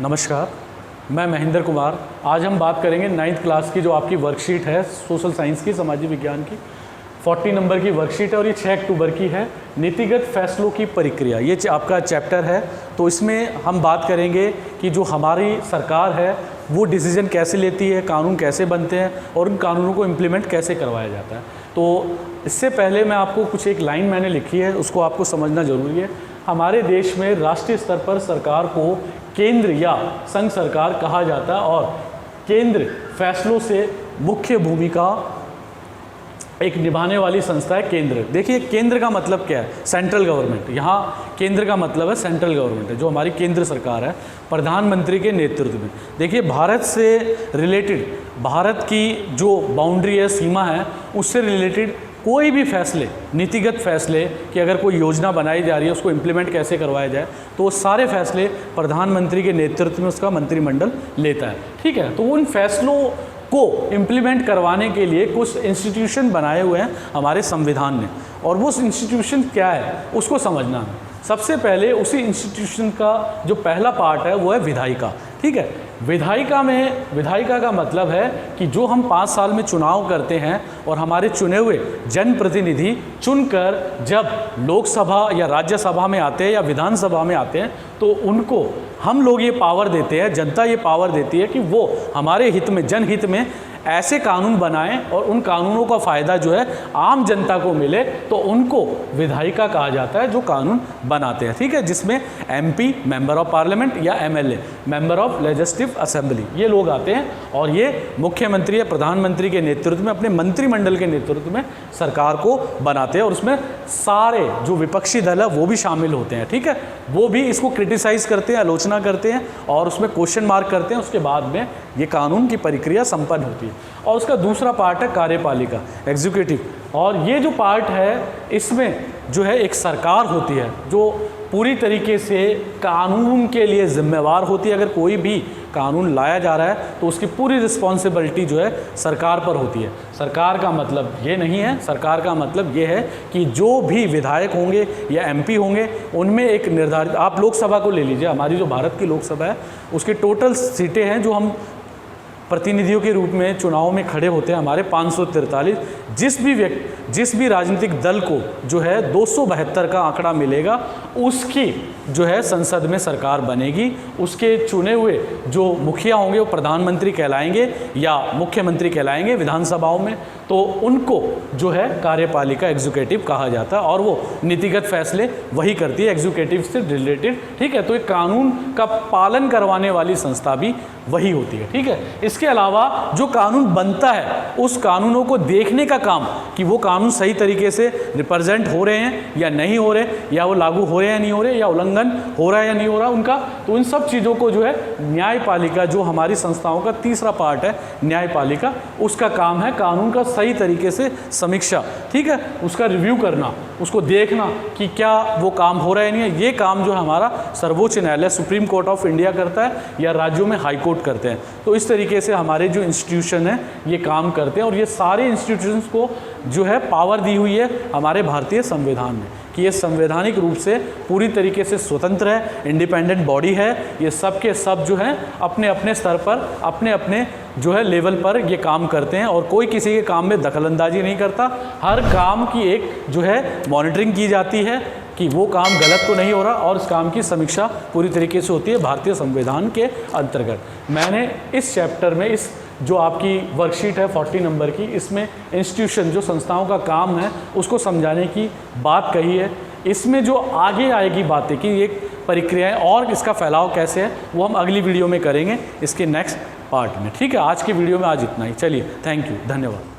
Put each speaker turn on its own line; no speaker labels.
नमस्कार, मैं महेंद्र कुमार। आज हम बात करेंगे 9th क्लास की जो आपकी वर्कशीट है सोशल साइंस की, सामाजिक विज्ञान की 40 नंबर की वर्कशीट है और ये 6 अक्टूबर की है। नीतिगत फैसलों की प्रक्रिया, ये आपका चैप्टर है। तो इसमें हम बात करेंगे कि जो हमारी सरकार है वो डिसीजन कैसे लेती है, कानून कैसे बनते हैं और उन कानूनों को इम्प्लीमेंट कैसे करवाया जाता है। तो इससे पहले मैं आपको कुछ एक लाइन मैंने लिखी है, उसको आपको समझना ज़रूरी है। हमारे देश में राष्ट्रीय स्तर पर सरकार को केंद्र या संघ सरकार कहा जाता है और केंद्र फैसलों से मुख्य भूमिका एक निभाने वाली संस्था है केंद्र। देखिए केंद्र का मतलब क्या है, सेंट्रल गवर्नमेंट। यहाँ केंद्र का मतलब है सेंट्रल गवर्नमेंट है, जो हमारी केंद्र सरकार है प्रधानमंत्री के नेतृत्व में। देखिए भारत से रिलेटेड, भारत की जो बाउंड्री है, सीमा है, उससे रिलेटेड कोई भी फैसले, नीतिगत फैसले कि अगर कोई योजना बनाई जा रही है उसको इम्प्लीमेंट कैसे करवाया जाए, तो वो सारे फैसले प्रधानमंत्री के नेतृत्व में उसका मंत्रिमंडल लेता है। ठीक है, तो उन फैसलों को इम्प्लीमेंट करवाने के लिए कुछ इंस्टीट्यूशन बनाए हुए हैं हमारे संविधान ने, और वो इंस्टीट्यूशन क्या है उसको समझना है। सबसे पहले उसी इंस्टीट्यूशन का जो पहला पार्ट है वो है विधायिका। ठीक है, विधायिका का मतलब है कि जो हम 5 साल में चुनाव करते हैं और हमारे चुने हुए जनप्रतिनिधि चुनकर जब लोकसभा या राज्यसभा में आते हैं या विधानसभा में आते हैं, तो उनको हम लोग ये पावर देते हैं, जनता ये पावर देती है कि वो हमारे हित में, जनहित में ऐसे कानून बनाएं और उन कानूनों का फ़ायदा जो है आम जनता को मिले, तो उनको विधायिका कहा जाता है जो कानून बनाते हैं। ठीक है, जिसमें MP मेंबर ऑफ पार्लियामेंट या MLA member of legislative assembly ये लोग आते हैं और ये मुख्यमंत्री या प्रधानमंत्री के नेतृत्व में, अपने मंत्रिमंडल के नेतृत्व में सरकार को बनाते हैं और उसमें सारे जो विपक्षी दल है वो भी शामिल होते हैं। ठीक है, वो भी इसको क्रिटिसाइज़ करते हैं, आलोचना करते हैं और उसमें क्वेश्चन मार्क करते हैं। उसके बाद में ये कानून की प्रक्रिया संपन्न होती है। और उसका दूसरा पार्ट है कार्यपालिका, एग्जीक्यूटिव। और ये जो पार्ट है इसमें जो है एक सरकार होती है जो पूरी तरीके से कानून के लिए जिम्मेवार होती है। अगर कोई भी कानून लाया जा रहा है तो उसकी पूरी रिस्पॉन्सिबिलिटी जो है सरकार पर होती है। सरकार का मतलब ये नहीं है, सरकार का मतलब ये है कि जो भी विधायक होंगे या MP होंगे उनमें एक निर्धारित, आप लोकसभा को ले लीजिए, हमारी जो भारत की लोकसभा है उसकी टोटल सीटें हैं जो हम प्रतिनिधियों के रूप में चुनाव में खड़े होते हैं हमारे 543। जिस भी राजनीतिक दल को जो है 272 का आंकड़ा मिलेगा उसकी जो है संसद में सरकार बनेगी। उसके चुने हुए जो मुखिया होंगे वो प्रधानमंत्री कहलाएंगे या मुख्यमंत्री कहलाएंगे विधानसभाओं में, तो उनको जो है कार्यपालिका, एग्जीक्यूटिव कहा जाता है और वो नीतिगत फैसले वही करती है एग्जीक्यूटिव से रिलेटेड। ठीक है, तो एक कानून का पालन करवाने वाली संस्था भी वही होती है। ठीक है, इसके अलावा जो कानून बनता है उस कानूनों को देखने का काम कि वो कानून सही तरीके से रिप्रेजेंट हो रहे हैं या नहीं हो रहे, या वो लागू हो रहे हैं या नहीं हो रहे, या उल्लंघन हो रहा है या नहीं हो रहा उनका, तो इन सब चीज़ों को जो है न्यायपालिका, जो हमारी संस्थाओं का तीसरा पार्ट है न्यायपालिका, उसका काम है कानून का सही तरीके से समीक्षा। ठीक है, उसका रिव्यू करना, उसको देखना कि क्या वो काम हो रहा है नहीं है। ये काम जो है हमारा सर्वोच्च न्यायालय, सुप्रीम कोर्ट ऑफ इंडिया करता है या राज्यों में हाई कोर्ट करते हैं। तो इस तरीके से हमारे जो इंस्टीट्यूशन है ये काम करते हैं और ये सारे इंस्टीट्यूशंस को जो है पावर दी हुई है हमारे भारतीय संविधान में कि ये संवैधानिक रूप से पूरी तरीके से स्वतंत्र है, इंडिपेंडेंट बॉडी है। ये सब के सब जो है अपने अपने स्तर पर, अपने अपने जो है लेवल पर ये काम करते हैं और कोई किसी के काम में दखलंदाजी नहीं करता। हर काम की एक जो है मॉनिटरिंग की जाती है कि वो काम गलत तो नहीं हो रहा और इस काम की समीक्षा पूरी तरीके से होती है भारतीय संविधान के अंतर्गत। मैंने इस चैप्टर में, इस जो आपकी वर्कशीट है 40 नंबर की, इसमें इंस्टीट्यूशन, जो संस्थाओं का काम है उसको समझाने की बात कही है। इसमें जो आगे आएगी बातें कि ये प्रक्रियाएं और इसका फैलाव कैसे है वो हम अगली वीडियो में करेंगे इसके नेक्स्ट पार्ट में। ठीक है, आज की वीडियो में आज इतना ही। चलिए, थैंक यू, धन्यवाद।